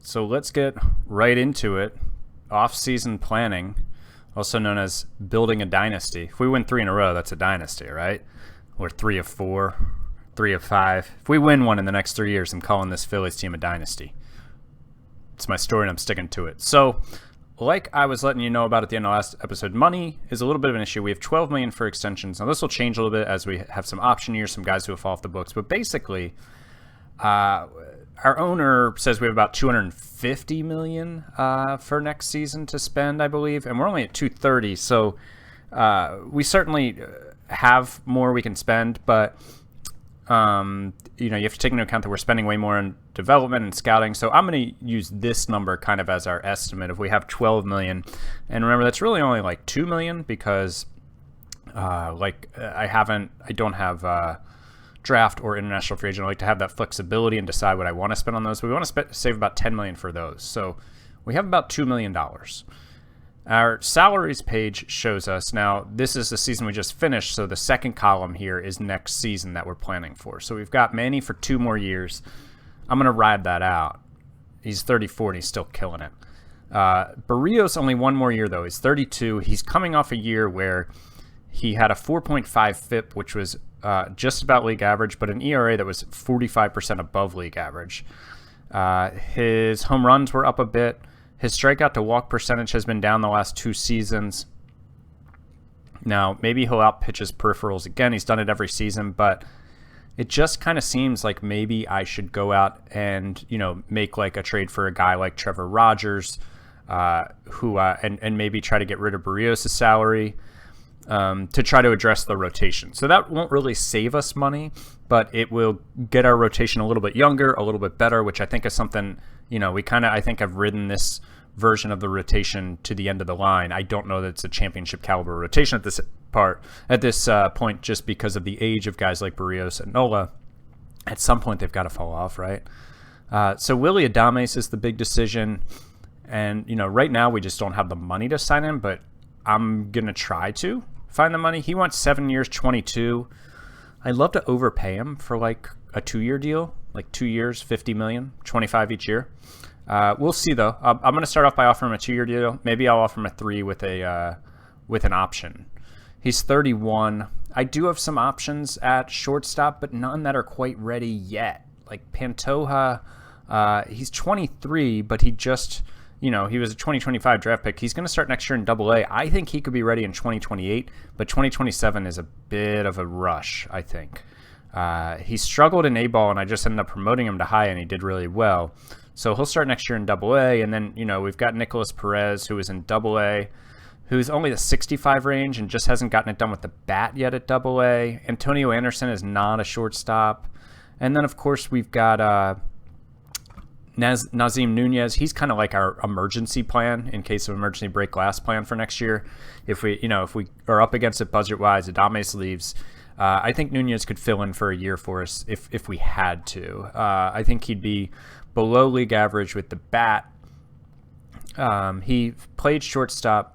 So let's get right into it. Off-season planning, also known as building a dynasty. If we win 3 in a row, that's a dynasty, right? Or 3 of 4, 3 of 5. If we win one in the next 3 years, I'm calling this Phillies team a dynasty. It's my story and I'm sticking to it. So, like I was letting you know about at the end of the last episode, money is a little bit of an issue. We have $12 million for extensions. Now, this will change a little bit as we have some option years, some guys who will fall off the books. But basically, our owner says we have about $250 million for next season to spend, I believe, and we're only at $230. So we certainly have more we can spend, but you have to take into account that we're spending way more on development and scouting. So I'm going to use this number kind of as our estimate. If we have $12 million, and remember that's really only like $2 million because I don't have draft or international free agent. I like to have that flexibility and decide what I want to spend on those. We want to save about $10 million for those. So we have about $2 million. Our salaries page shows us, now this is the season we just finished, so the second column here is next season that we're planning for. So we've got Manny for 2 more years. I'm going to ride that out. He's 34 and he's still killing it. Barrios only 1 more year though. He's 32. He's coming off a year where he had a 4.5 FIP, which was just about league average, but an ERA that was 45% above league average. His home runs were up a bit. His strikeout to walk percentage has been down the last 2 seasons. Now, maybe he'll outpitch his peripherals again. He's done it every season, but it just kind of seems like maybe I should go out and, make like a trade for a guy like Trevor Rogers, and maybe try to get rid of Barrios' salary to try to address the rotation. So that won't really save us money, but it will get our rotation a little bit younger, a little bit better, which I think is something, we kind of, I think have ridden this version of the rotation to the end of the line. I don't know that it's a championship caliber rotation at this point, just because of the age of guys like Barrios and Nola. At some point, they've got to fall off, right? So Willy Adames is the big decision. And, right now we just don't have the money to sign him, but I'm going to try to find the money. He wants 7 years, 22. I'd love to overpay him for like a 2-year deal, like 2 years, $50 million, 25 each year. We'll see though. I'm going to start off by offering him a 2-year deal. Maybe I'll offer him a 3 with an option. He's 31. I do have some options at shortstop, but none that are quite ready yet. Like Pantoja, he's 23, but he just, he was a 2025 draft pick. He's going to start next year in AA. I think he could be ready in 2028, but 2027 is a bit of a rush, I think. He struggled in A-ball, and I just ended up promoting him to high, and he did really well. So he'll start next year in AA, and then, we've got Nicholas Perez, who is in AA, who's only the 65 range and just hasn't gotten it done with the bat yet at AA. Antonio Anderson is not a shortstop. And then, of course, we've got Nazim Nunez. He's kind of like our emergency plan in case of emergency break glass plan for next year. If we are up against it budget-wise, Adames leaves. I think Nunez could fill in for a year for us if we had to. I think he'd be below league average with the bat. He played shortstop.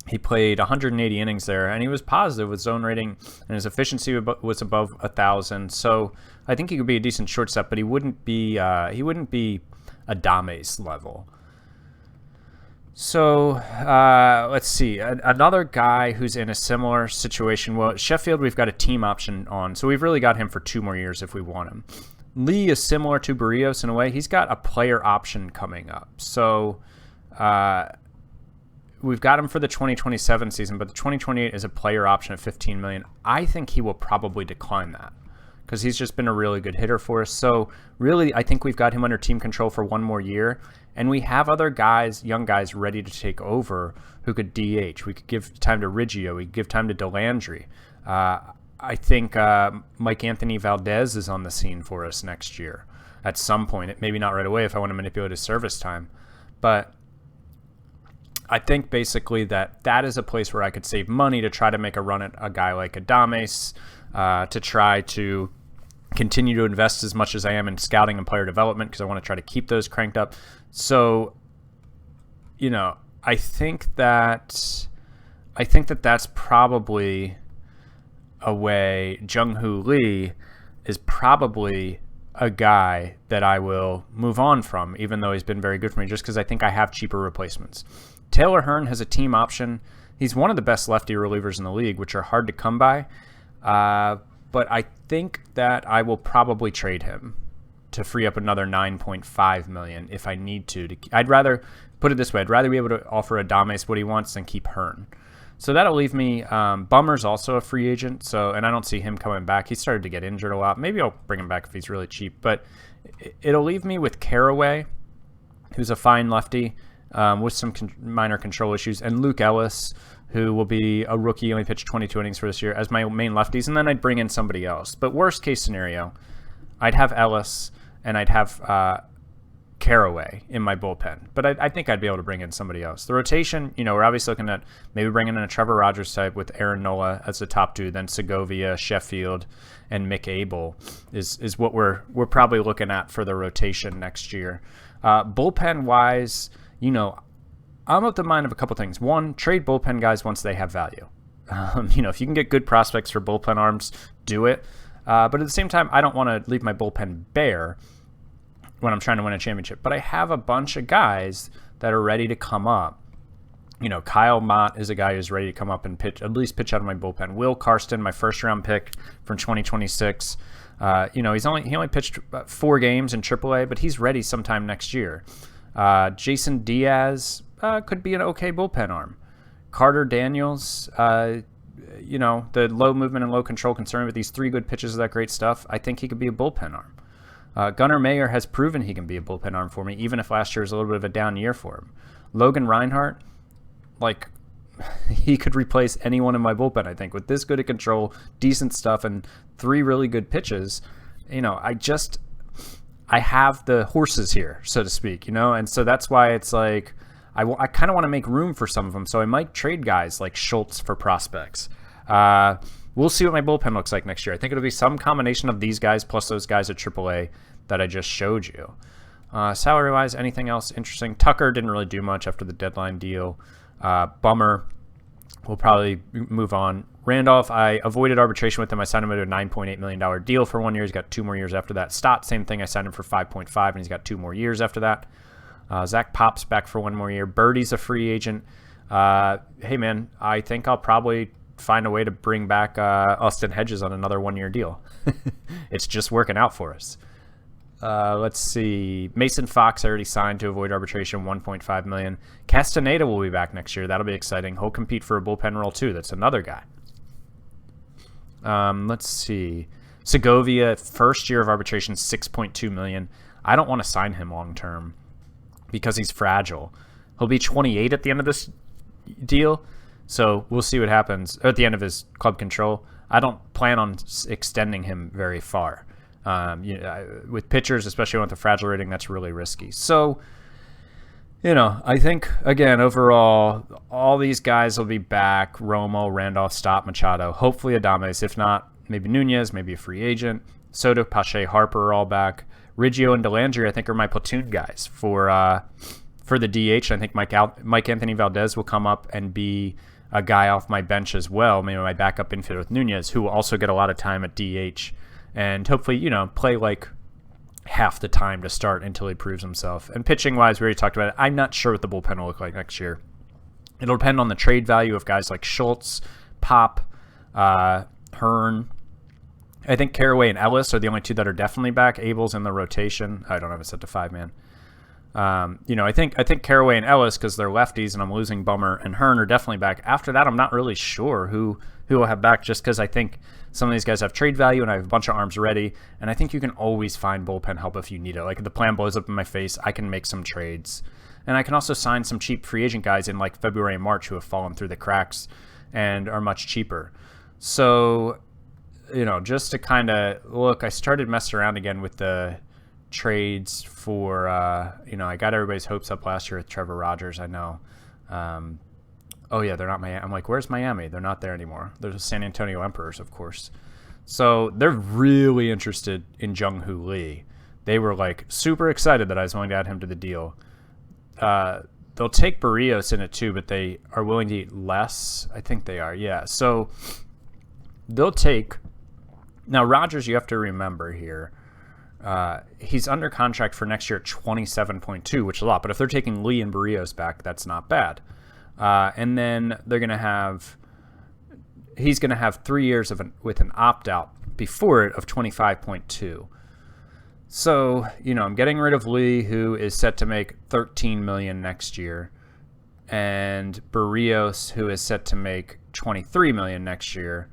He played 180 innings there, and he was positive with zone rating, and his efficiency was above 1,000. So I think he could be a decent shortstop, but he wouldn't be Adames level. So let's see. Another guy who's in a similar situation. Well, Sheffield, we've got a team option on, so we've really got him for 2 more years if we want him. Lee is similar to Barrios in a way. He's got a player option coming up. So we've got him for the 2027 season, but the 2028 is a player option at $15 million. I think he will probably decline that because he's just been a really good hitter for us. So really, I think we've got him under team control for 1 more year, and we have other guys, young guys, ready to take over who could DH. We could give time to Riggio. We could give time to DeLandry. I think Mike Anthony Valdez is on the scene for us next year at some point. Maybe not right away if I want to manipulate his service time. But I think basically that is a place where I could save money to try to make a run at a guy like Adames, to try to continue to invest as much as I am in scouting and player development because I want to try to keep those cranked up. So, I think that's probably a way. Jung-Hoo Lee is probably a guy that I will move on from, even though he's been very good for me, just because I think I have cheaper replacements. Taylor Hearn has a team option. He's one of the best lefty relievers in the league, which are hard to come by. But I think that I will probably trade him to free up another $9.5 million if I need to. I'd rather, put it this way, I'd rather be able to offer Adames what he wants than keep Hearn. So that'll leave me. Bummer's also a free agent, and I don't see him coming back. He started to get injured a lot. Maybe I'll bring him back if he's really cheap. But it'll leave me with Carraway, who's a fine lefty with some minor control issues, and Luke Ellis, who will be a rookie, only pitched 22 innings for this year, as my main lefties. And then I'd bring in somebody else. But worst case scenario, I'd have Ellis and I'd have Carraway in my bullpen, but I think I'd be able to bring in somebody else. The rotation, we're obviously looking at maybe bringing in a Trevor Rogers type with Aaron Nola as the top two, then Segovia, Sheffield, and Mick Abel is what we're probably looking at for the rotation next year. Bullpen wise, I'm of the mind of a couple things. One, trade bullpen guys once they have value. If you can get good prospects for bullpen arms, do it. But at the same time, I don't want to leave my bullpen bare when I'm trying to win a championship. But I have a bunch of guys that are ready to come up. Kyle Mott is a guy who's ready to come up and at least pitch out of my bullpen. Will Karsten, my first-round pick from 2026. He only pitched 4 games in AAA, but he's ready sometime next year. Jason Diaz could be an okay bullpen arm. Carter Daniels, the low movement and low control concern with these 3 good pitches of that great stuff, I think he could be a bullpen arm. Gunnar Mayer has proven he can be a bullpen arm for me, even if last year was a little bit of a down year for him. Logan Reinhart, he could replace anyone in my bullpen, I think. With this good at control, decent stuff, and 3 really good pitches, I have the horses here, so to speak, and so that's why it's like I kind of want to make room for some of them, so I might trade guys like Schultz for prospects. We'll see what my bullpen looks like next year. I think it'll be some combination of these guys plus those guys at AAA that I just showed you. Salary-wise, anything else interesting? Tucker didn't really do much after the deadline deal. Bummer. We'll probably move on. Randolph, I avoided arbitration with him. I signed him to a $9.8 million deal for 1 year. He's got 2 more years after that. Stott, same thing. I signed him for 5.5, and he's got 2 more years after that. Zach Pop's back for 1 more year. Birdie's a free agent. Hey, man, I think I'll probably find a way to bring back Austin Hedges on another 1-year deal. It's just working out for us. Let's see. Mason Fox I already signed to avoid arbitration, $1.5 million. Castaneda will be back next year. That'll be exciting. He'll compete for a bullpen role too. That's another guy. Let's see. Segovia, first year of arbitration, $6.2 million. I don't want to sign him long term because he's fragile. He'll be 28 at the end of this deal, so we'll see what happens at the end of his club control. I don't plan on extending him very far. With pitchers, especially with the fragile rating, that's really risky. So, I think, again, overall, all these guys will be back. Romo, Randolph, Stott, Machado, hopefully Adames. If not, maybe Nunez, maybe a free agent. Soto, Pache, Harper are all back. Riggio and Delandry, I think, are my platoon guys for the DH. I think Mike Anthony Valdez will come up and be a guy off my bench as well, maybe my backup infielder with Nunez, who will also get a lot of time at DH and hopefully, play like half the time to start until he proves himself. And pitching-wise, we already talked about it. I'm not sure what the bullpen will look like next year. It'll depend on the trade value of guys like Schultz, Pop, Hearn. I think Carraway and Ellis are the only 2 that are definitely back. Abel's in the rotation. I don't have it set to 5, man. I think Carraway and Ellis, because they're lefties, and I'm losing Bummer and Hearn, are definitely back. After that, I'm not really sure who will have back, just because I think some of these guys have trade value, and I have a bunch of arms ready. And I think you can always find bullpen help if you need it. Like if the plan blows up in my face, I can make some trades, and I can also sign some cheap free agent guys in like February and March who have fallen through the cracks and are much cheaper. So, just to kind of look, I started messing around again with the trades for I got everybody's hopes up last year with Trevor Rogers. I know. Oh yeah, they're not Miami. I'm like, where's Miami? They're not there anymore. They're the San Antonio Emperors, of course. So they're really interested in Jung-Hoo Lee. They were like super excited that I was willing to add him to the deal. They'll take Barrios in it too, but they are willing to eat less. I think they are, yeah. So they'll take. Now Rogers, you have to remember here. He's under contract for next year at 27.2, which is a lot. But if they're taking Lee and Barrios back, that's not bad. And then he's going to have 3 years with an opt-out before it of 25.2. So, I'm getting rid of Lee, who is set to make $13 million next year, and Barrios, who is set to make $23 million next year.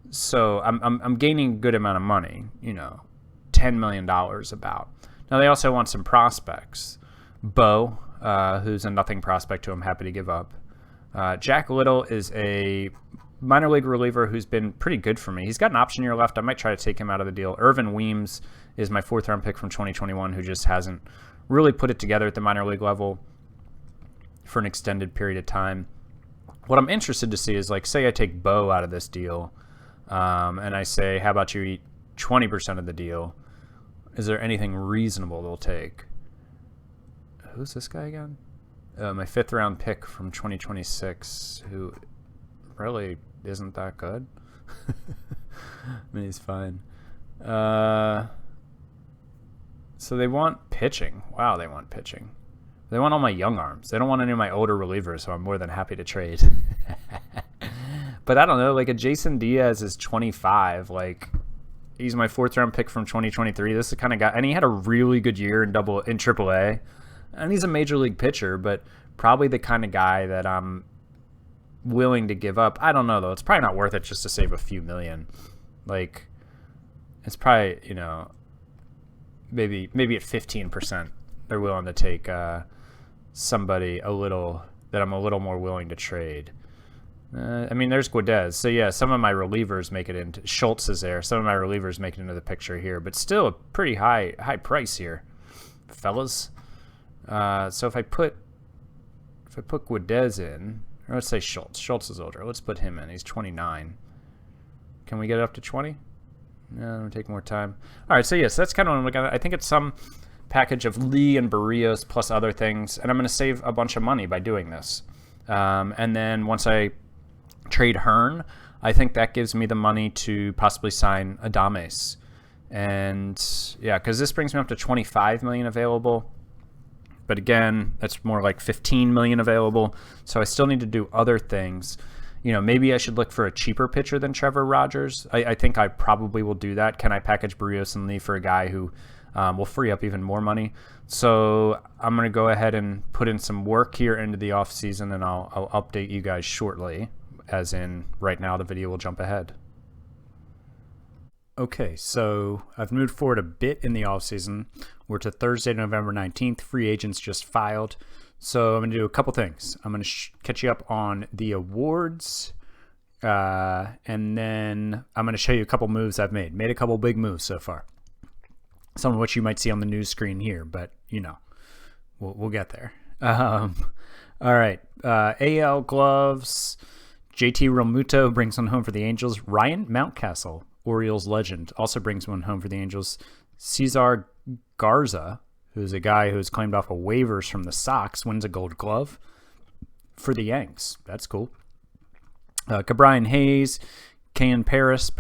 So I'm gaining a good amount of money, $10 million about. Now, they also want some prospects. Bo, who's a nothing prospect who I'm happy to give up. Jack Little is a minor league reliever who's been pretty good for me. He's got an option year left. I might try to take him out of the deal. Irvin Weems is my 4th-round pick from 2021 who just hasn't really put it together at the minor league level for an extended period of time. What I'm interested to see is, say I take Bo out of this deal, and I say, how about you eat 20% of the deal? Is there anything reasonable they'll take? Who's this guy again? My 5th-round pick from 2026, who really isn't that good. I mean, he's fine. So they want pitching. Wow, they want pitching. They want all my young arms. They don't want any of my older relievers, so I'm more than happy to trade. But I don't know, a Jason Diaz is 25. He's my 4th-round pick from 2023. This is the kind of guy, and he had a really good year in AAA. And he's a major league pitcher, but probably the kind of guy that I'm willing to give up. I don't know, though. It's probably not worth it just to save a few million. It's probably, maybe at 15%, they're willing to take somebody that I'm a little more willing to trade. There's Guedez. So, yeah, some of my relievers make it into... Schultz is there. Some of my relievers make it into the picture here. But still a pretty high price here, fellas. So if I put Guedez in... Or let's say Schultz. Schultz is older. Let's put him in. He's 29. Can we get it up to 20? No, it'll take more time. All right, so yes, that's kind of what I'm looking at. I think it's some package of Lee and Barrios plus other things, and I'm going to save a bunch of money by doing this. And then once I trade Hearn, I think that gives me the money to possibly sign Adames. And yeah, because this brings me up to 25 million available. But again, that's more like 15 million available. So I still need to do other things. Maybe I should look for a cheaper pitcher than Trevor Rogers. I think I probably will do that. Can I package Barrios and Lee for a guy who will free up even more money? So I'm going to go ahead and put in some work here into the off season, and I'll update you guys shortly. As in, right now the video will jump ahead. Okay, so I've moved forward a bit in the offseason. We're to Thursday, November 19th. Free agents just filed. So I'm going to do a couple things. I'm going to catch you up on the awards, and then I'm going to show you a couple moves I've made. Made a couple big moves so far. Some of which you might see on the news screen here, but, we'll get there. All right, AL gloves. JT Realmuto brings one home for the Angels. Ryan Mountcastle, Orioles legend, also brings one home for the Angels. Cesar Garza, who's a guy who's claimed off of waivers from the Sox, wins a Gold Glove for the Yanks. That's cool. Cabrian Hayes, Kayan Paris,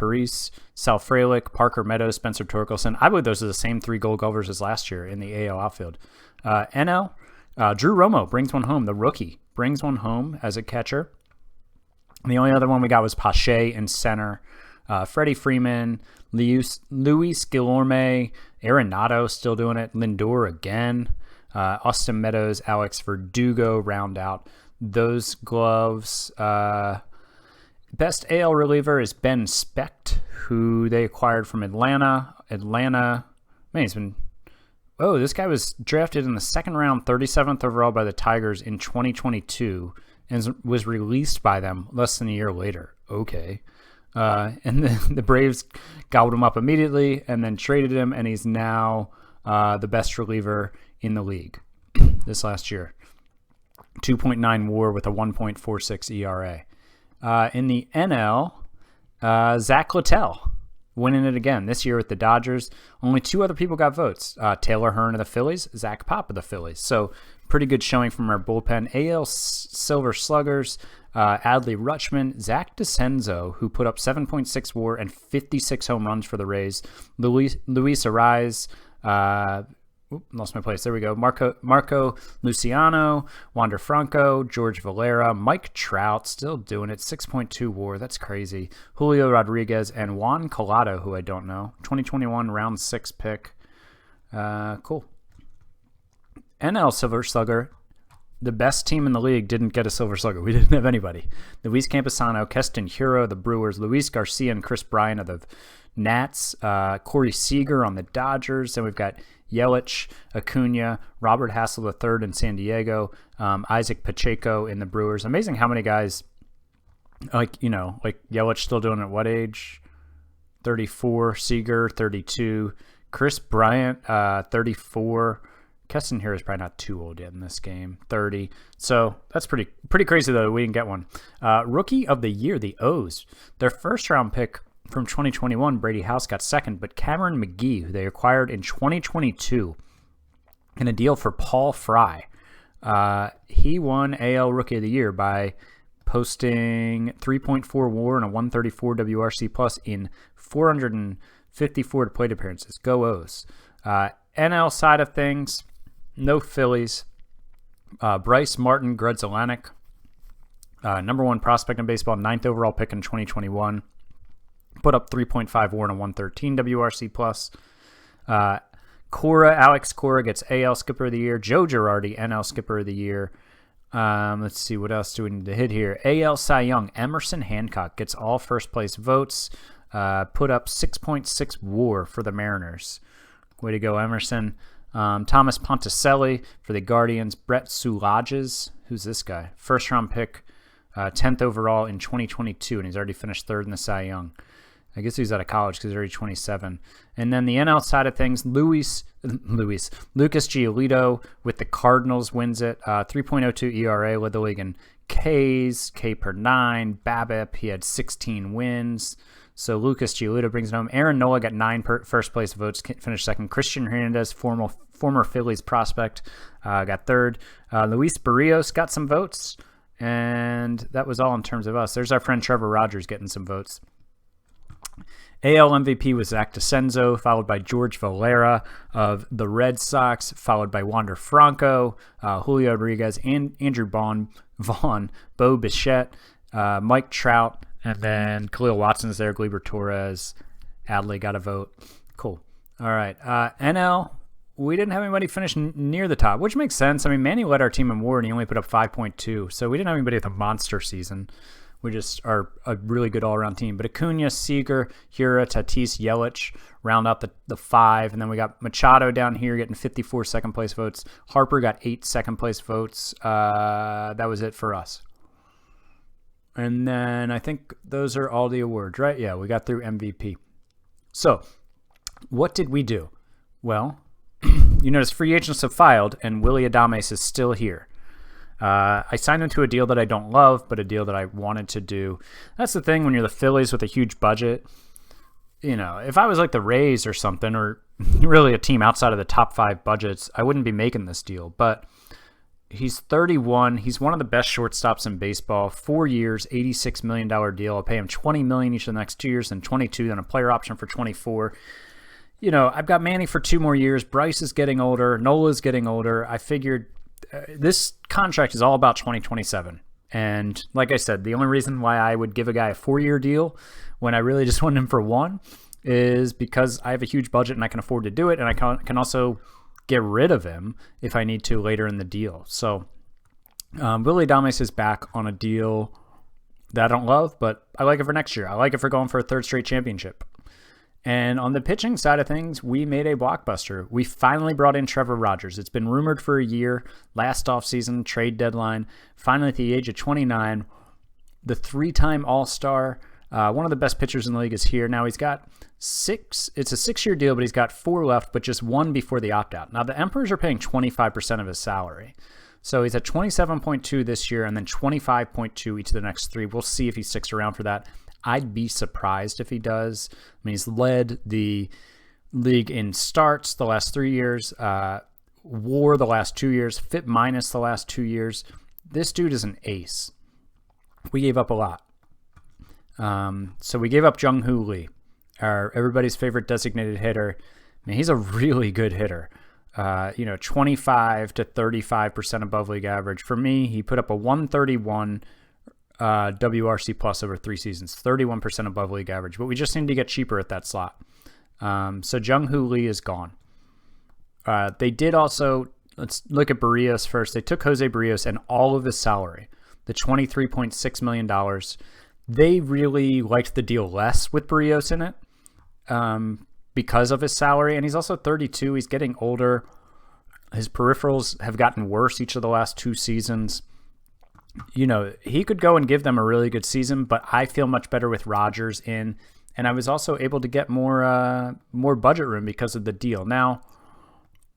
Sal Frelick, Parker Meadows, Spencer Torkelson. I believe those are the same 3 Gold Glovers as last year in the AL outfield. NL, Drew Romo brings one home. The rookie brings one home as a catcher. And the only other one we got was Pache in center. Freddie Freeman, Luis Guillorme, Arenado still doing it, Lindor again, Austin Meadows, Alex Verdugo round out those gloves. Best AL reliever is Ben Specht, who they acquired from Atlanta. This guy was drafted in the 2nd round, 37th overall by the Tigers in 2022 and was released by them less than a year later. Okay. And the Braves gobbled him up immediately and then traded him, and he's now the best reliever in the league this last year. 2.9 WAR with a 1.46 ERA. In the NL, Zach Littell winning it again this year with the Dodgers. Only 2 other people got votes. Taylor Hearn of the Phillies, Zach Pop of the Phillies. So pretty good showing from our bullpen. AL Silver Sluggers, Adley Rutschman, Zach DeCenzo, who put up 7.6 WAR and 56 home runs for the Rays. Luis Arraez, Lost my place. There we go. Marco Luciano, Wander Franco, George Valera, Mike Trout, still doing it. 6.2 WAR. That's crazy. Julio Rodriguez and Juan Collado, who I don't know. 2021 round 6 pick. Cool. NL Silver Slugger. The best team in the league didn't get a Silver Slugger. We didn't have anybody. Luis Campusano, Keston Hiura, the Brewers, Luis Garcia and Chris Bryant of the Nats, Corey Seager on the Dodgers. Then we've got Yelich, Acuna, Robert Hassel III in San Diego, Isaac Pacheco in the Brewers. Amazing how many guys, like Yelich still doing it at what age? 34, Seager, 32, Chris Bryant, 34. Keston here is probably not too old yet in this game, 30. So that's pretty crazy, though. We didn't get one. Rookie of the Year, the O's. Their first-round pick from 2021, Brady House, got second, but Cameron McGee, who they acquired in 2022 in a deal for Paul Fry, he won AL Rookie of the Year by posting 3.4 WAR and a 134 WRC plus in 454 plate appearances. Go O's. NL side of things, no Phillies. Bryce Martin Grudzelanek, number 1 prospect in baseball, 9th overall pick in 2021. Put up 3.5 WAR and a 113 WRC plus. Alex Cora gets AL Skipper of the Year. Joe Girardi, NL Skipper of the Year. Let's see, what else do we need to hit here? AL Cy Young, Emerson Hancock gets all first place votes. Put up 6.6 WAR for the Mariners. Way to go, Emerson. Thomas Ponticelli for the Guardians. Brett Sulages, who's this guy? First round pick, 10th overall in 2022, and he's already finished 3rd in the Cy Young. I guess he's out of college because he's already 27. And then the NL side of things, Lucas Giolito with the Cardinals wins it. 3.02 ERA, led the league in Ks, K per 9. BABIP, he had 16 wins. So Lucas Giolito brings it home. Aaron Nola got 9 first place votes, finished second. Christian Hernandez, former Phillies prospect, got 3rd. Luis Barrios got some votes. And that was all in terms of us. There's our friend Trevor Rogers getting some votes. AL MVP was Zach DeCenzo, followed by George Valera of the Red Sox, followed by Wander Franco, Julio Rodriguez, and Andrew Vaughn, Bo Bichette, Mike Trout, and then Khalil Watson's there, Gleyber Torres, Adley got a vote. Cool. All right. NL, we didn't have anybody finish near the top, which makes sense. I mean, Manny led our team in WAR, and he only put up 5.2, so we didn't have anybody with a monster season. We just are a really good all-around team. But Acuna, Seager, Hiura, Tatis, Yelich round out the 5. And then we got Machado down here getting 54 second-place votes. Harper got 8 second-place votes. That was it for us. And then I think those are all the awards, right? Yeah, we got through MVP. So what did we do? Well, you notice free agents have filed, and Willy Adames is still here. I signed him to a deal that I don't love, but a deal that I wanted to do. That's the thing when you're the Phillies with a huge budget. You know, if I was like the Rays or something, or really a team outside of the top 5 budgets, I wouldn't be making this deal. But he's 31. He's one of the best shortstops in baseball. 4 years, $86 million deal. I'll pay him $20 million each of the next 2 years, and 22, then a player option for 24. You know, I've got Manny for 2 more years. Bryce is getting older. Nola's getting older. I figured this contract is all about 2027. And like I said, the only reason why I would give a guy a 4-year deal when I really just want him for 1 is because I have a huge budget and I can afford to do it. And I can also get rid of him if I need to later in the deal. So Willy Adames is back on a deal that I don't love, but I like it for next year. I like it for going for a 3rd straight championship. And on the pitching side of things, we made a blockbuster. We finally brought in Trevor Rogers. It's been rumored for a year, last offseason, trade deadline. Finally, at the age of 29, the 3-time All-Star, one of the best pitchers in the league is here. Now, he's got 6. It's a 6-year deal, but he's got 4 left, but just 1 before the opt-out. Now, the Emperors are paying 25% of his salary. So he's at 27.2 this year and then 25.2 each of the next 3. We'll see if he sticks around for that. I'd be surprised if he does. I mean, he's led the league in starts the last 3 years, WAR the last 2 years, FIP minus the last 2 years. This dude is an ace. We gave up a lot. So we gave up Jung-Hoo Lee, everybody's favorite designated hitter. I mean, he's a really good hitter. 25 to 35% above league average. For me, he put up a 131 WRC plus over 3 seasons, 31% above league average. But we just need to get cheaper at that slot. So Jung-Hoo Lee is gone. They did also, let's look at Barrios first. They took Jose Barrios and all of his salary, the $23.6 million. They really liked the deal less with Barrios in it because of his salary. And he's also 32. He's getting older. His peripherals have gotten worse each of the last 2 seasons. He could go and give them a really good season, but I feel much better with Rogers in. And I was also able to get more budget room because of the deal. Now,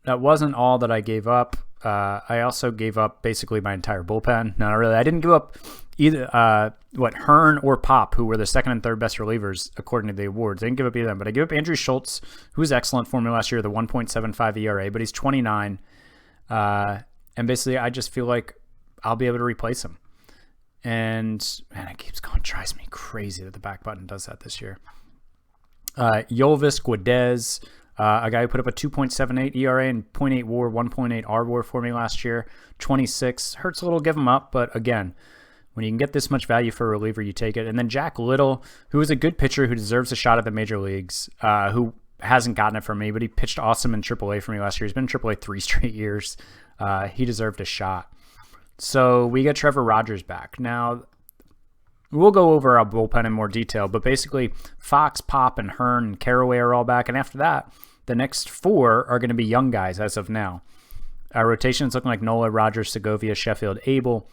that wasn't all that I gave up. I also gave up basically my entire bullpen. No, not really. I didn't give up either Hearn or Pop, who were the second and third best relievers according to the awards. I didn't give up either of them, but I gave up Andrew Schultz, who was excellent for me last year, the 1.75 ERA, but he's 29. And basically, I just feel like I'll be able to replace him. And man, it keeps going. Drives me crazy that the back button does that this year. Yolvis Guedez, a guy who put up a 2.78 ERA and 0.8 WAR, 1.8 RWAR for me last year. 26 hurts a little, give him up, but again, when you can get this much value for a reliever, you take it. And then Jack Little, who is a good pitcher who deserves a shot at the major leagues, who hasn't gotten it from me, but he pitched awesome in AAA for me last year. He's been in AAA 3 straight years. He deserved a shot. So we get Trevor Rogers back. Now, we'll go over our bullpen in more detail, but basically Fox, Pop, and Hearn and Carraway are all back. And after that, the next 4 are going to be young guys as of now. Our rotation's looking like Nola, Rogers, Segovia, Sheffield, Abel.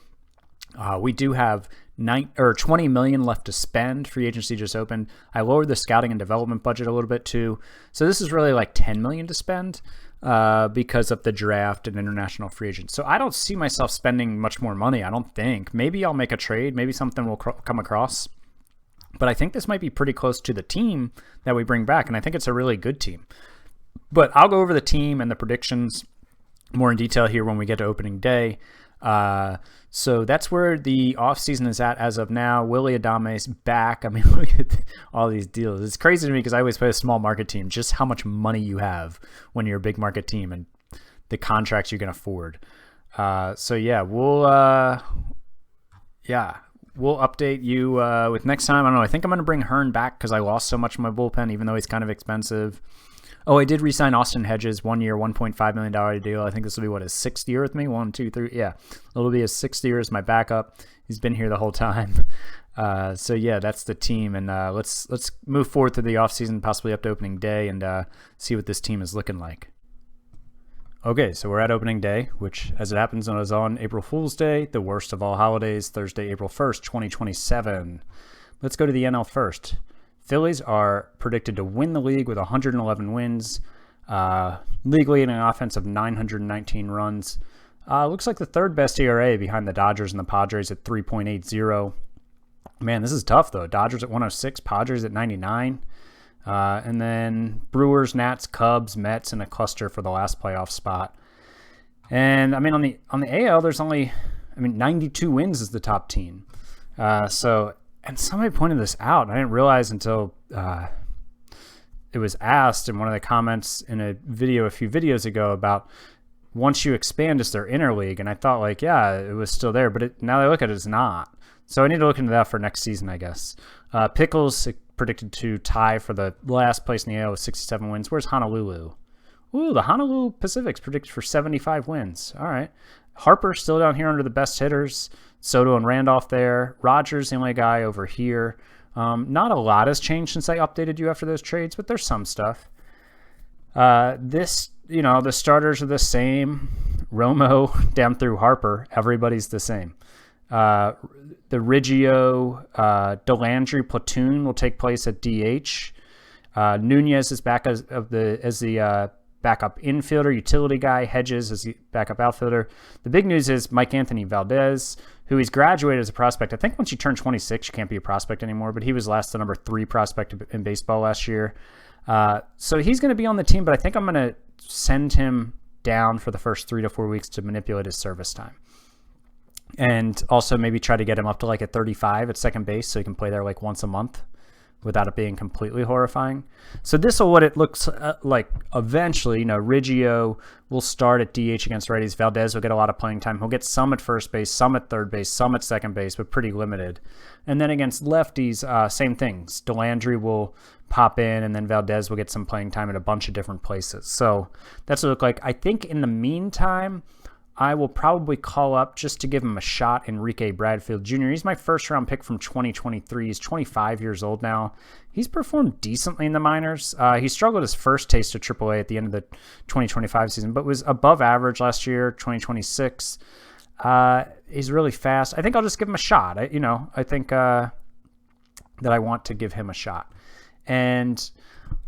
We do have $20 million left to spend. Free agency just opened. I lowered the scouting and development budget a little bit too. So this is really like $10 million to spend because of the draft and international free agents. So I don't see myself spending much more money, I don't think. Maybe I'll make a trade. Maybe something will come across. But I think this might be pretty close to the team that we bring back, and I think it's a really good team. But I'll go over the team and the predictions more in detail here when we get to opening day. So that's where the offseason is at as of now. Willie Adame's back. I mean, look at all these deals. It's crazy to me because I always play a small market team, just how much money you have when you're a big market team and the contracts you can afford. So yeah, we'll update you with next time. I don't know. I think I'm going to bring Hearn back because I lost so much of my bullpen, even though he's kind of expensive. Oh, I did re-sign Austin Hedges, 1 year, $1.5 million deal. I think this will be, his 6th year with me? 1, 2, 3. Yeah, it'll be his 6th year as my backup. He's been here the whole time. So, yeah, that's the team. And let's move forward to the offseason, possibly up to opening day, and see what this team is looking like. Okay, so we're at opening day, which, as it happens, is on April Fool's Day, the worst of all holidays, Thursday, April 1st, 2027. Let's go to the NL first. Phillies are predicted to win the league with 111 wins, league leading an offense of 919 runs. Looks like the 3rd best ERA behind the Dodgers and the Padres at 3.80. Man, this is tough, though. Dodgers at 106, Padres at 99. And then Brewers, Nats, Cubs, Mets in a cluster for the last playoff spot. And, I mean, on the AL, there's only, 92 wins is the top team. And somebody pointed this out, and I didn't realize until it was asked in one of the comments in a video a few videos ago about once you expand, is there interleague? And I thought, it was still there, but now that I look at it, it's not. So I need to look into that for next season, I guess. Pickles predicted to tie for the last place in the AL with 67 wins. Where's Honolulu? Ooh, the Honolulu Pacific's predicted for 75 wins. All right. Harper still down here under the best hitters. Soto and Randolph there. Rogers, the only guy over here. Not a lot has changed since I updated you after those trades, but there's some stuff. The starters are the same. Romo down through Harper, everybody's the same. The Riggio, Delandry platoon will take place at DH. Nunez is back as the backup infielder, utility guy. Hedges as the backup outfielder. The big news is Mike Anthony Valdez, who he's graduated as a prospect. I think once you turn 26, you can't be a prospect anymore, but he was the number 3 prospect in baseball last year. So he's going to be on the team, but I think I'm going to send him down for the first 3 to 4 weeks to manipulate his service time. And also maybe try to get him up to a 35 at second base so he can play there once a month. without it being completely horrifying. So this is what it looks like eventually. You know, Riggio will start at DH against righties. Valdez will get a lot of playing time. He'll get some at first base, some at third base, some at second base, but pretty limited. And then against lefties, same things. Delandry will pop in, and then Valdez will get some playing time at a bunch of different places. So that's what it look like. I think in the meantime, I will probably call up just to give him a shot Enrique Bradfield Jr. He's my first-round pick from 2023. He's 25 years old now. He's performed decently in the minors. He struggled his first taste of AAA at the end of the 2025 season, but was above average last year, 2026. He's really fast. I think I'll just give him a shot. I think that I want to give him a shot. And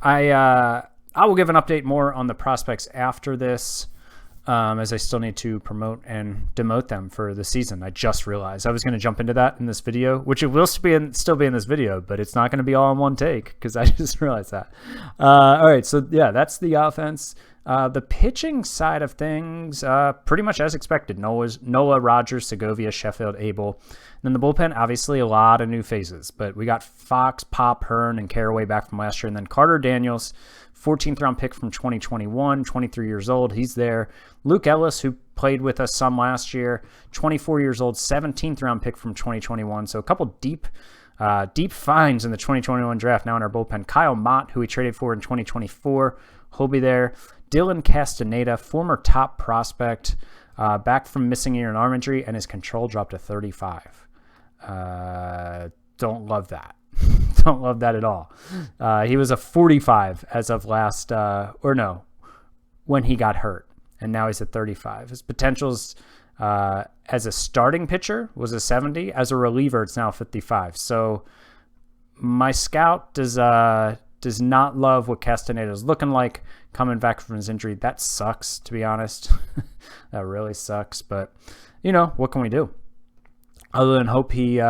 I will give an update more on the prospects after this. As I still need to promote and demote them for the season. I just realized I was going to jump into that in this video, which it will still be in this video, but it's not going to be all in one take because I just realized that. All right, so yeah, that's the offense. The pitching side of things, pretty much as expected. Nola, Rogers, Segovia, Sheffield, Abel. And then the bullpen, obviously a lot of new faces, but we got Fox, Pop, Hearn, and Caraway back from last year, and then Carter Daniels, 14th round pick from 2021, 23 years old. He's there. Luke Ellis, who played with us some last year, 24 years old, 17th round pick from 2021. So a couple deep finds in the 2021 draft now in our bullpen. Kyle Mott, who we traded for in 2024, he'll be there. Dylan Castaneda, former top prospect, back from missing a year in arm injury, and his control dropped to 35. Don't love that. Don't love that at all. He was a 45 as of when he got hurt, and now he's at 35. His potentials as a starting pitcher was a 70. As a reliever, it's now 55. So my scout does not love what Castaneda is looking like coming back from his injury. That sucks, to be honest. That really sucks. But what can we do? Other than hope he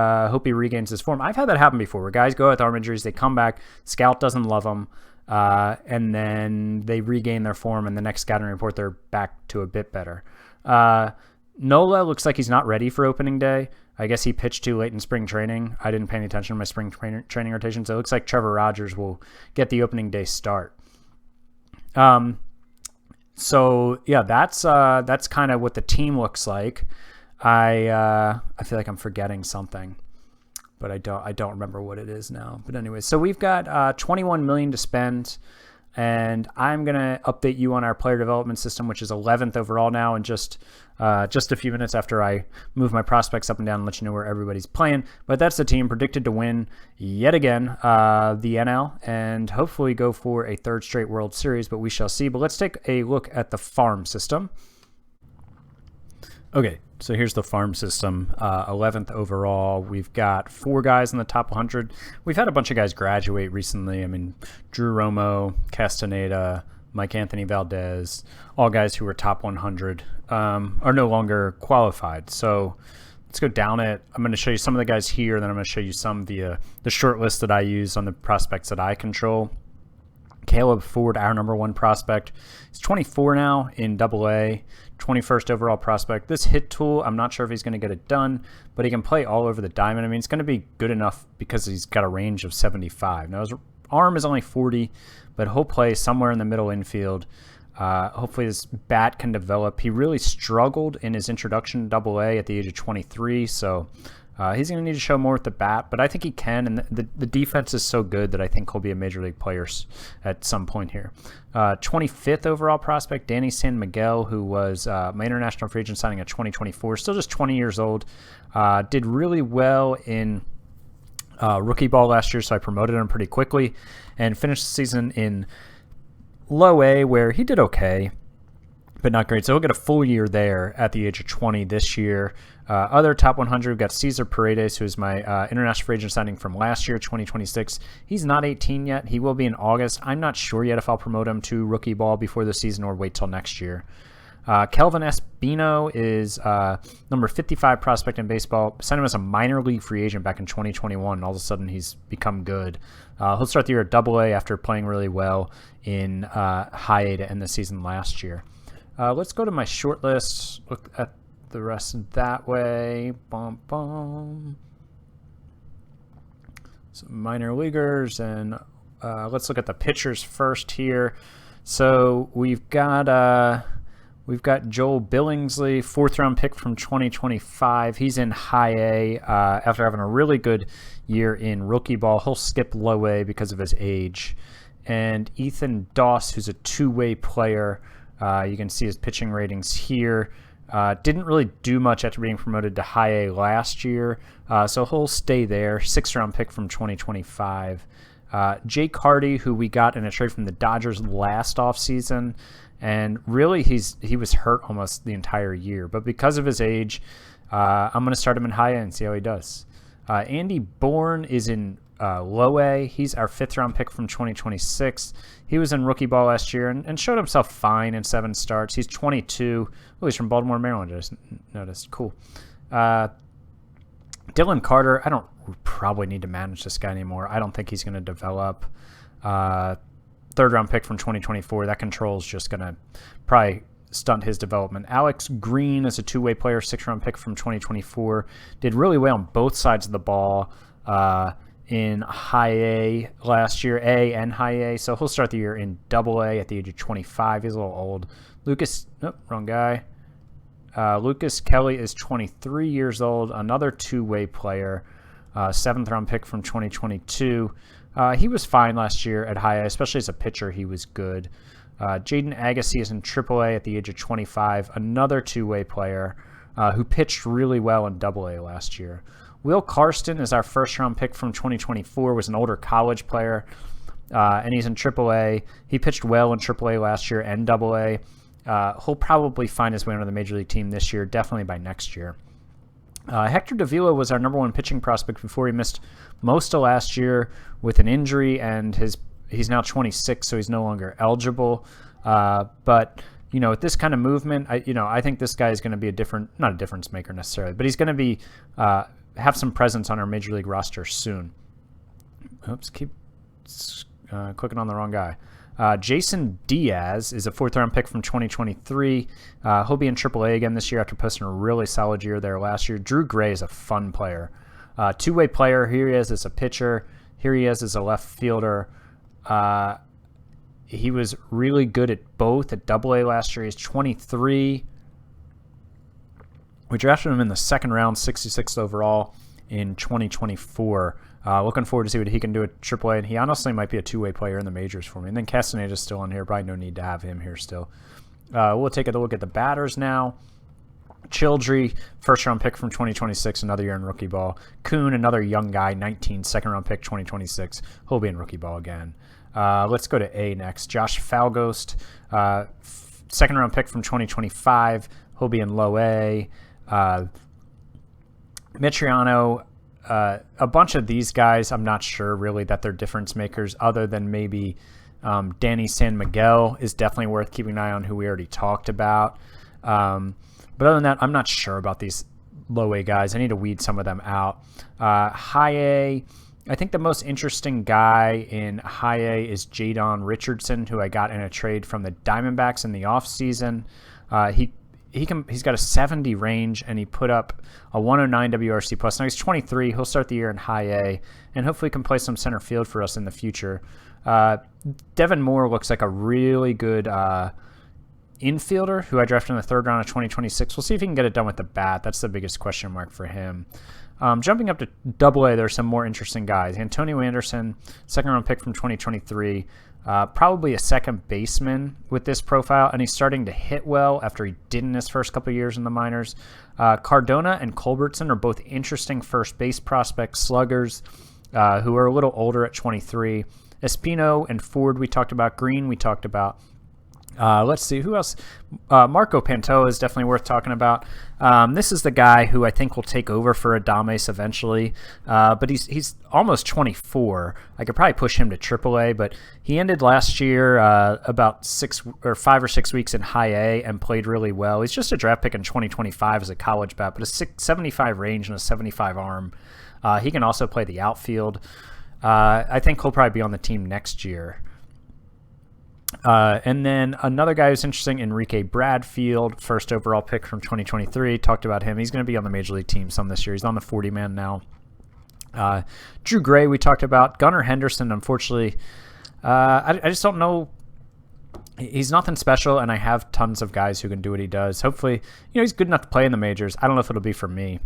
regains his form. I've had that happen before, where guys go with arm injuries, they come back, scout doesn't love them, and then they regain their form, and the next scouting report they're back to a bit better. Nola looks like he's not ready for opening day. I guess he pitched too late in spring training. I didn't pay any attention to my spring training rotation, so it looks like Trevor Rogers will get the opening day start. So yeah, that's kind of what the team looks like. I feel like I'm forgetting something, but I don't remember what it is now. But anyway, so we've got $21 million to spend, and I'm gonna update you on our player development system, which is 11th overall now, in just a few minutes after I move my prospects up and down and let you know where everybody's playing. But that's the team predicted to win yet again the NL and hopefully go for a third straight World Series, but we shall see. But let's take a look at the farm system. Okay, so here's the farm system, 11th overall. We've got 4 guys in the top 100. We've had a bunch of guys graduate recently. I mean, Drew Romo, Castaneda, Mike Anthony Valdez, all guys who were top 100 are no longer qualified. So let's go down it. I'm going to show you some of the guys here, and then I'm going to show you some via the short list that I use on the prospects that I control. Caleb Ford, our number 1 prospect. He's 24 now in AA, 21st overall prospect. This hit tool, I'm not sure if he's going to get it done, but he can play all over the diamond. I mean, it's going to be good enough because he's got a range of 75. Now, his arm is only 40, but he'll play somewhere in the middle infield. Hopefully his bat can develop. He really struggled in his introduction to AA at the age of 23, so he's going to need to show more with the bat, but I think he can, and the defense is so good that I think he'll be a major league player at some point here. 25th overall prospect, Danny San Miguel, who was my international free agent signing at 2024, still just 20 years old. Did really well in rookie ball last year, so I promoted him pretty quickly and finished the season in low A, where he did okay, but not great. So he'll get a full year there at the age of 20 this year. Other top 100, we've got Cesar Paredes, who is my international free agent signing from last year, 2026. He's not 18 yet. He will be in August. I'm not sure yet if I'll promote him to rookie ball before the season or wait till next year. Kelvin Espino is number 55 prospect in baseball. Signed him as a minor league free agent back in 2021, and all of a sudden he's become good. He'll start the year at AA after playing really well in high A to end the season last year. Let's go to my short list, look at the rest that way. Bum, bum. some minor leaguers, and let's look at the pitchers first here. So we've got Joel Billingsley, 4th-round pick from 2025. He's in high A after having a really good year in rookie ball. He'll skip low A because of his age. And Ethan Doss, who's a two-way player. You can see his pitching ratings here. Didn't really do much after being promoted to high A last year, so he'll stay there. 6th-round pick from 2025. Jake Hardy, who we got in a trade from the Dodgers last offseason, and really he was hurt almost the entire year. But because of his age, I'm going to start him in high A and see how he does. Andy Bourne is in low A. He's our 5th-round pick from 2026. He was in rookie ball last year and showed himself fine in 7 starts. He's 22. Oh, he's from Baltimore, Maryland. I just noticed. Cool. Dylan Carter, I don't probably need to manage this guy anymore. I don't think he's going to develop. 3rd-round pick from 2024. That control is just going to probably stunt his development. Alex Green is a two-way player, 6th-round pick from 2024. Did really well on both sides of the ball in high A last year, A and high A. So he'll start the year in double A at the age of 25. He's a little old. Wrong guy. Lucas Kelly is 23 years old, another two-way player, 7th-round pick from 2022. He was fine last year at high A, especially as a pitcher. He was good. Jaden Agassi is in AAA at the age of 25, another two-way player who pitched really well in Double A last year. Will Karsten is our 1st-round pick from 2024, was an older college player, and he's in AAA. He pitched well in AAA last year and Double A. He'll probably find his way onto the Major League team this year, definitely by next year. Hector Davila was our @1 pitching prospect before he missed most of last year with an injury, and he's now 26, so he's no longer eligible. But with this kind of movement, I think this guy is going to be not a difference maker necessarily, but he's going to be have some presence on our Major League roster soon. Oops, keep clicking on the wrong guy. Jason Diaz is a 4th-round pick from 2023. He'll be in AAA again this year after posting a really solid year there last year. Drew Gray is a fun player. Two-way player. Here he is as a pitcher. Here he is as a left fielder. He was really good at both at Double A last year. He's 23. We drafted him in the 2nd round, 66th overall in 2024. Looking forward to see what he can do at AAA, and he honestly might be a two-way player in the majors for me. And then Castaneda's still on here. Probably no need to have him here still. We'll take a look at the batters now. Childry, 1st-round pick from 2026, another year in rookie ball. Kuhn, another young guy, 19, 2nd-round pick, 2026. He'll be in rookie ball again. Let's go to A next. Josh Falgost, 2nd-round pick from 2025. He'll be in low A. Mitriano, a bunch of these guys, I'm not sure really that they're difference makers other than maybe Danny San Miguel is definitely worth keeping an eye on, who we already talked about. But other than that, I'm not sure about these low A guys. I need to weed some of them out. High A, I think the most interesting guy in high A is Jadon Richardson, who I got in a trade from the Diamondbacks in the offseason. He's got a 70 range, and he put up a 109 WRC plus. Now he's 23. He'll start the year in high A, and hopefully can play some center field for us in the future. Devin Moore looks like a really good infielder who I drafted in the 3rd round of 2026. We'll see if he can get it done with the bat. That's the biggest question mark for him. Jumping up to Double A, there's some more interesting guys. Antonio Anderson, 2nd-round pick from 2023. Probably a second baseman with this profile, and he's starting to hit well after he didn't his first couple of years in the minors. Cardona and Culbertson are both interesting first base prospects, sluggers, who are a little older at 23. Espino and Ford we talked about. Green we talked about. Let's see, who else? Marco Pantoja is definitely worth talking about. This is the guy who I think will take over for Adames eventually, but he's almost 24. I could probably push him to AAA, but he ended last year about 5 or 6 weeks in high A and played really well. He's just a draft pick in 2025 as a college bat, but a 75 range and a 75 arm. He can also play the outfield. I think he'll probably be on the team next year. And then another guy who's interesting, Enrique Bradfield, 1st overall pick from 2023. Talked about him. He's going to be on the Major League team some this year. He's on the 40-man now. Drew Gray we talked about. Gunnar Henderson, unfortunately, I just don't know. He's nothing special, and I have tons of guys who can do what he does. Hopefully, he's good enough to play in the majors. I don't know if it'll be for me.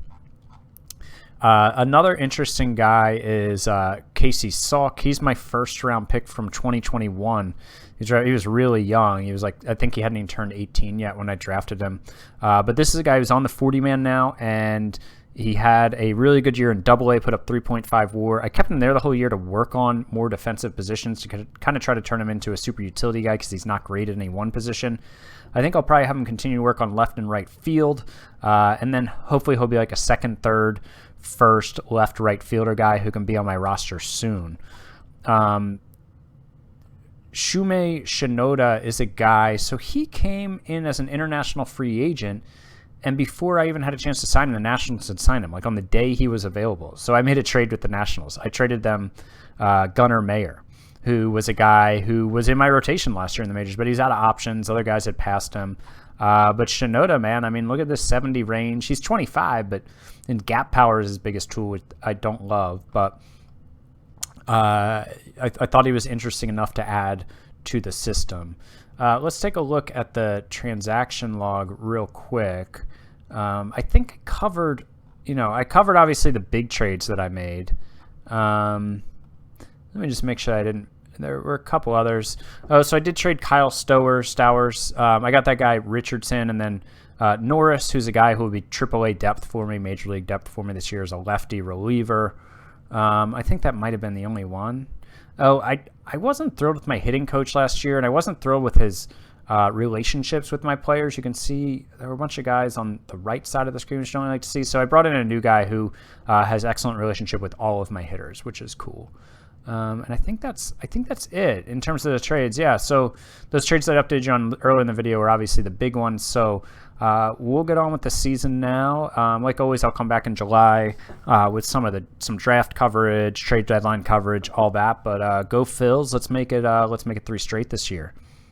Another interesting guy is Casey Salk. He's my first-round pick from 2021. He was really young. He was I think he hadn't even turned 18 yet when I drafted him. But this is a guy who's on the 40-man now, and he had a really good year in Double-A, put up 3.5 WAR. I kept him there the whole year to work on more defensive positions to kind of try to turn him into a super utility guy because he's not great at any one position. I think I'll probably have him continue to work on left and right field, and then hopefully he'll be like a second, third, first, left, right fielder guy who can be on my roster soon. Shumei Shinoda is a guy, so he came in as an international free agent, and before I even had a chance to sign him, the Nationals had signed him, on the day he was available. So I made a trade with the Nationals. I traded them Gunnar Mayer, who was a guy who was in my rotation last year in the majors, but he's out of options. Other guys had passed him. But Shinoda, man, look at this 70 range. He's 25, but in gap power is his biggest tool, which I don't love. But I thought he was interesting enough to add to the system. Let's take a look at the transaction log real quick. I think I covered obviously the big trades that I made. Let me just make sure I didn't. There were a couple others. Oh, so I did trade Kyle Stowers. I got that guy Richardson, and then Norris, who's a guy who will be AAA depth for me, Major League depth for me this year as a lefty reliever. I think that might have been the only one. Oh, I wasn't thrilled with my hitting coach last year, and I wasn't thrilled with his relationships with my players. You can see there were a bunch of guys on the right side of the screen which I don't like to see. So I brought in a new guy who has excellent relationship with all of my hitters, which is cool. And I think that's it in terms of the trades. Yeah, so those trades that I updated you on earlier in the video were obviously the big ones. So we'll get on with the season now. Like always, I'll come back in July with some draft coverage, trade deadline coverage, all that. But go Phils, let's make it 3 straight this year.